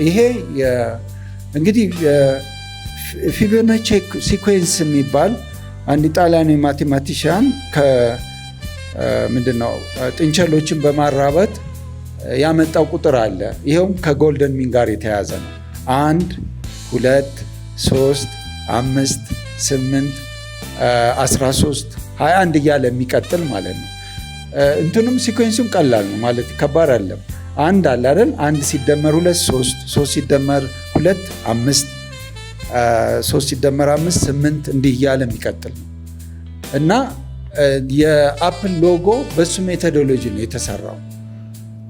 ይሄ እንግዲህ ፊቦናቺ ሲኩዌንስ የሚባል አንድ ጣሊያናዊ ማቴማቲሻን ምንድነው ጥንቸሎችን በማራበት ያመጣው ቁጥር አለ። ይሄውም ከጎልደን ሚን ጋር የተያያዘ ነው። 1 2 3 5 8 13 21 እያለ የሚቀጥል ማለት ነው። እንትኑም ሲኩዌንሱም ቀላል ነው ማለት ከባድ አይደለም። አንድ አለ አይደል? 1 ሲደመር 2 3 3 ሲደመር 2 5 3 ሲደመር 5 8 እንዲህ እያለ የሚቀጥል ነው እና የአፕል ሎጎ በሱ ሜቶዶሎጂ ነው የተሰራው።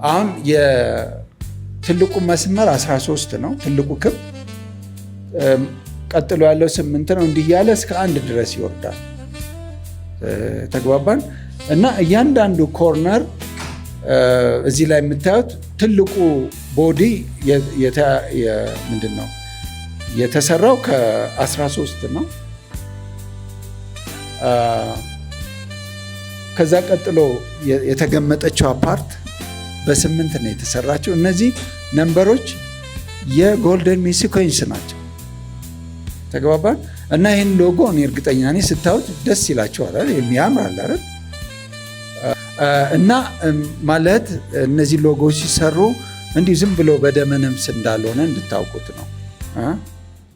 አሁን የትልቁ መስመር 13 ነው፣ ትልቁ ክብ ቀጥሎ ያለው 8 ነው። እንዲህ እያለ እስከ 1 ድረስ ይወርዳል። ተግባባን? እና እያንዳንዱ ኮርነር እዚህ ላይ የምታዩት ትልቁ ቦዲ ምንድነው የተሰራው ከ13 ነው። ከዛ ቀጥሎ የተገመጠችው ፓርት በ8 ነው የተሰራቸው። እነዚህ ነምበሮች የጎልደን ሚን ሲኩዌንስ ናቸው። ተግባባን? እና ይህን ሎጎ እኔ እርግጠኛ ነኝ ስታዩት ደስ ይላቸዋል አይደል? የሚያምራል አይደል? እና ማለት እነዚህ ሎጎዎች ሲሰሩ እንዲህ ዝም ብሎ በደመ ነፍስ እንዳልሆነ እንድታውቁት ነው።